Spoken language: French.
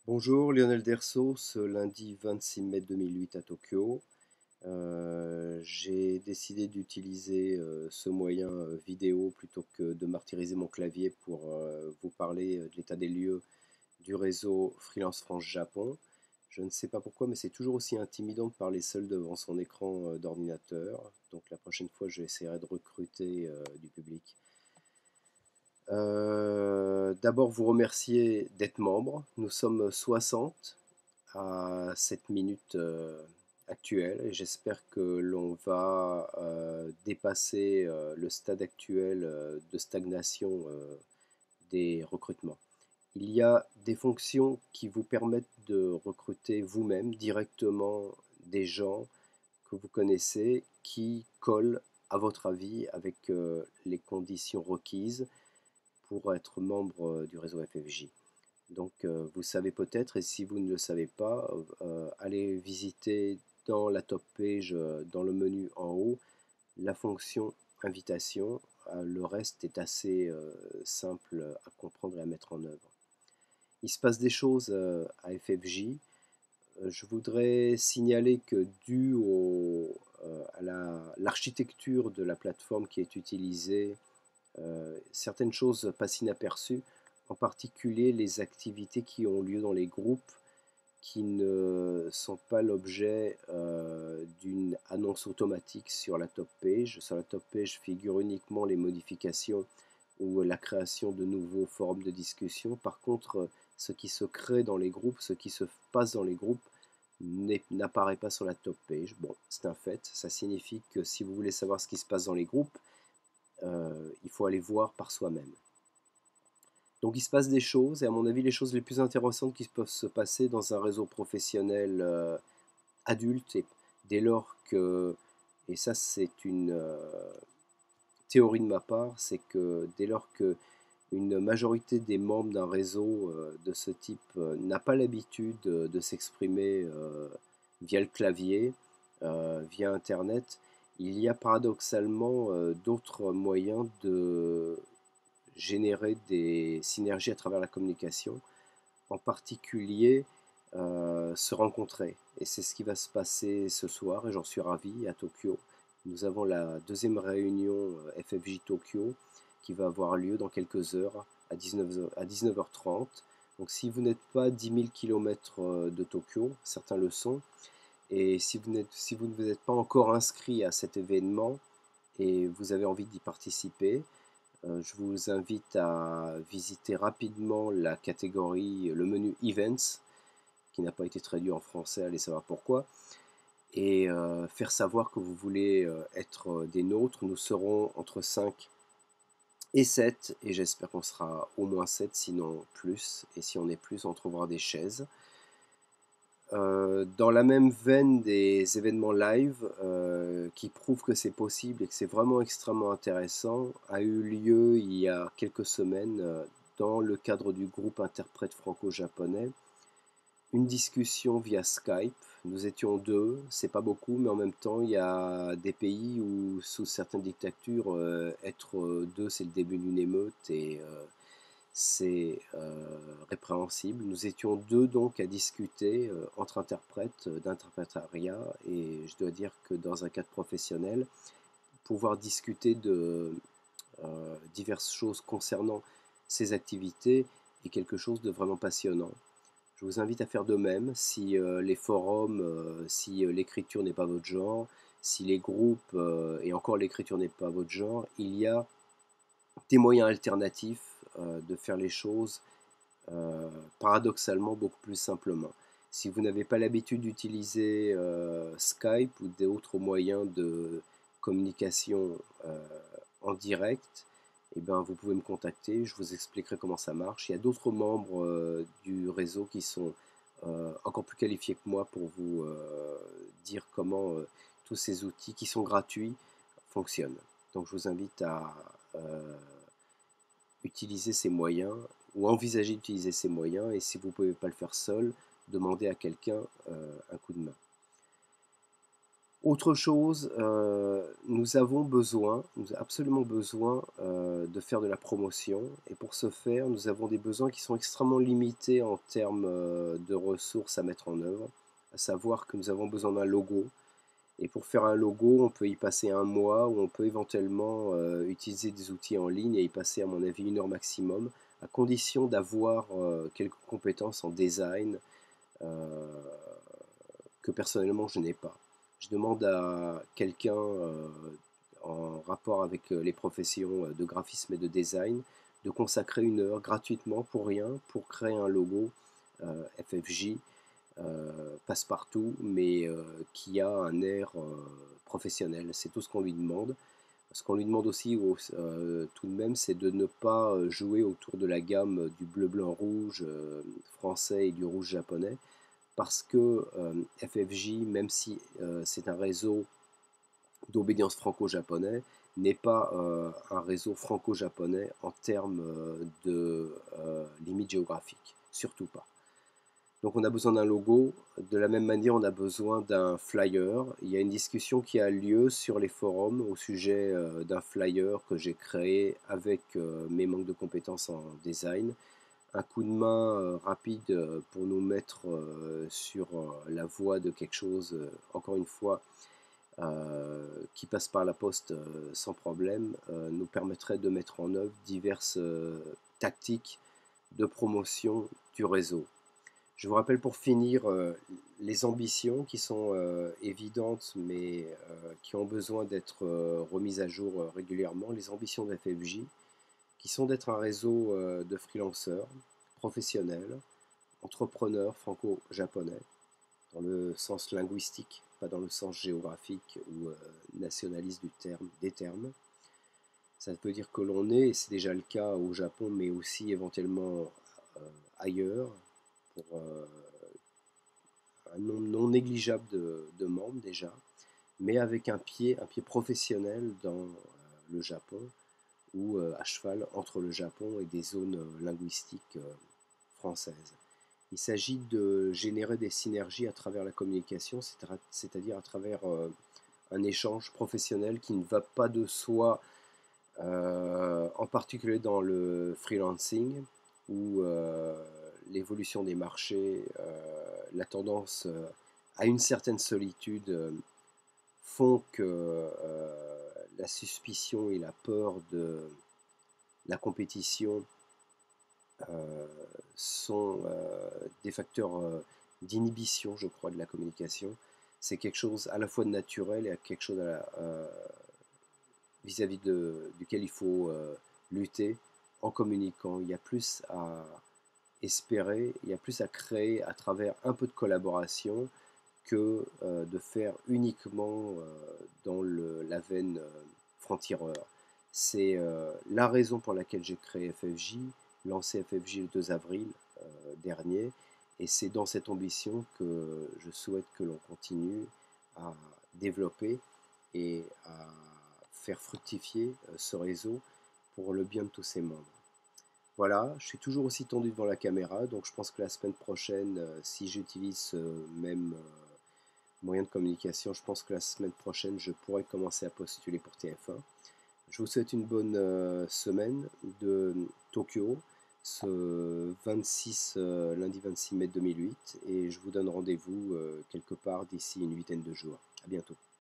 Bonjour, Lionel Derso, ce lundi 26 mai 2008 à Tokyo. J'ai décidé d'utiliser ce moyen vidéo plutôt que de martyriser mon clavier pour vous parler de l'état des lieux du réseau Freelance France-Japon. Je ne sais pas pourquoi, mais c'est toujours aussi intimidant de parler seul devant son écran d'ordinateur. Donc la prochaine fois, j'essaierai de recruter du public. D'abord, vous remercier d'être membre. Nous sommes 60 à cette minute actuelle et j'espère que l'on va dépasser le stade actuel de stagnation des recrutements. Il y a des fonctions qui vous permettent de recruter vous-même directement des gens que vous connaissez qui collent à votre avis avec les conditions requises pour être membre du réseau FFJ. Donc vous savez peut-être, et si vous ne le savez pas, allez visiter dans la top page, dans le menu en haut, la fonction invitation. Le reste est assez simple à comprendre et à mettre en œuvre. Il se passe des choses à FFJ. Je voudrais signaler que dû à l'architecture de la plateforme qui est utilisée, certaines choses passent inaperçues, en particulier les activités qui ont lieu dans les groupes qui ne sont pas l'objet d'une annonce automatique sur la top page. Sur la top page figurent uniquement les modifications ou la création de nouveaux forums de discussion. Par contre, ce qui se crée dans les groupes, ce qui se passe dans les groupes n'apparaît pas sur la top page. Bon, c'est un fait. Ça signifie que si vous voulez savoir ce qui se passe dans les groupes, il faut aller voir par soi-même. Donc il se passe des choses, et à mon avis les choses les plus intéressantes qui peuvent se passer dans un réseau professionnel adulte, et dès lors que, et ça c'est une théorie de ma part, c'est que dès lors que une majorité des membres d'un réseau de ce type n'a pas l'habitude de s'exprimer via le clavier, via Internet, il y a paradoxalement d'autres moyens de générer des synergies à travers la communication, en particulier se rencontrer. Et c'est ce qui va se passer ce soir, et j'en suis ravi, à Tokyo. Nous avons la deuxième réunion FFJ Tokyo qui va avoir lieu dans quelques heures à 19h30. Donc si vous n'êtes pas 10 000 km de Tokyo, certains le sont, et si vous ne vous êtes pas encore inscrit à cet événement et vous avez envie d'y participer, je vous invite à visiter rapidement la catégorie, le menu Events, qui n'a pas été traduit en français, allez savoir pourquoi, et faire savoir que vous voulez être des nôtres. Nous serons entre 5 et 7, et j'espère qu'on sera au moins 7, sinon plus, et si on est plus, on trouvera des chaises. Dans la même veine des événements live qui prouvent que c'est possible et que c'est vraiment extrêmement intéressant, a eu lieu il y a quelques semaines dans le cadre du groupe interprète franco-japonais une discussion via Skype. Nous étions deux, c'est pas beaucoup, mais en même temps il y a des pays où sous certaines dictatures être deux c'est le début d'une émeute, et c'est répréhensible. Nous étions deux donc à discuter entre interprètes d'interprétariat, et je dois dire que dans un cadre professionnel, pouvoir discuter de diverses choses concernant ces activités est quelque chose de vraiment passionnant. Je vous invite à faire de même si les forums, si l'écriture n'est pas votre genre, si les groupes, et encore l'écriture n'est pas votre genre, il y a des moyens alternatifs de faire les choses paradoxalement beaucoup plus simplement. Si vous n'avez pas l'habitude d'utiliser Skype ou d'autres moyens de communication en direct, eh ben, vous pouvez me contacter, je vous expliquerai comment ça marche. Il y a d'autres membres du réseau qui sont encore plus qualifiés que moi pour vous dire comment tous ces outils qui sont gratuits fonctionnent. Donc je vous invite à utiliser ces moyens ou envisager d'utiliser ces moyens, et si vous ne pouvez pas le faire seul, demandez à quelqu'un un coup de main. Autre chose, nous avons absolument besoin de faire de la promotion et pour ce faire, nous avons des besoins qui sont extrêmement limités en termes de ressources à mettre en œuvre, à savoir que nous avons besoin d'un logo et pour faire un logo, on peut y passer un mois ou on peut éventuellement utiliser des outils en ligne et y passer à mon avis 1 heure maximum, à condition d'avoir quelques compétences en design euh, que personnellement je n'ai pas. Je demande à quelqu'un en rapport avec les professions de graphisme et de design de consacrer 1 heure gratuitement pour rien pour créer un logo FFJ passe-partout mais qui a un air professionnel. C'est tout ce qu'on lui demande. Ce qu'on lui demande aussi tout de même, c'est de ne pas jouer autour de la gamme du bleu-blanc-rouge français et du rouge japonais, parce que FFJ, même si c'est un réseau d'obédience franco-japonais, n'est pas un réseau franco-japonais en termes de limite géographique, surtout pas. Donc on a besoin d'un logo, de la même manière on a besoin d'un flyer. Il y a une discussion qui a lieu sur les forums au sujet d'un flyer que j'ai créé avec mes manques de compétences en design. Un coup de main rapide pour nous mettre sur la voie de quelque chose, encore une fois, qui passe par la poste sans problème, nous permettrait de mettre en œuvre diverses tactiques de promotion du réseau. Je vous rappelle pour finir les ambitions qui sont évidentes mais qui ont besoin d'être remises à jour régulièrement. Les ambitions de FFJ qui sont d'être un réseau de freelanceurs professionnels, entrepreneurs franco-japonais dans le sens linguistique, pas dans le sens géographique ou nationaliste des termes. Ça veut dire que l'on est, et c'est déjà le cas au Japon, mais aussi éventuellement ailleurs, pour un nombre non négligeable de membres déjà, mais avec un pied professionnel dans le Japon, ou à cheval entre le Japon et des zones linguistiques françaises. Il s'agit de générer des synergies à travers la communication, c'est-à-dire à travers un échange professionnel qui ne va pas de soi, en particulier dans le freelancing, où l'évolution des marchés, la tendance à une certaine solitude font que la suspicion et la peur de la compétition sont des facteurs d'inhibition, je crois, de la communication. C'est quelque chose à la fois de naturel et quelque chose vis-à-vis duquel il faut lutter en communiquant. Il y a plus à espérer, il y a plus à créer à travers un peu de collaboration que de faire uniquement dans la veine franc-tireur. C'est la raison pour laquelle j'ai créé FFJ, lancé FFJ le 2 avril dernier, et c'est dans cette ambition que je souhaite que l'on continue à développer et à faire fructifier ce réseau pour le bien de tous ses membres. Voilà, je suis toujours aussi tendu devant la caméra, donc je pense que la semaine prochaine, si j'utilise ce même moyen de communication, je pense que la semaine prochaine, je pourrai commencer à postuler pour TF1. Je vous souhaite une bonne semaine de Tokyo, ce 26, lundi 26 mai 2008, et je vous donne rendez-vous quelque part d'ici une 8aine de jours. À bientôt.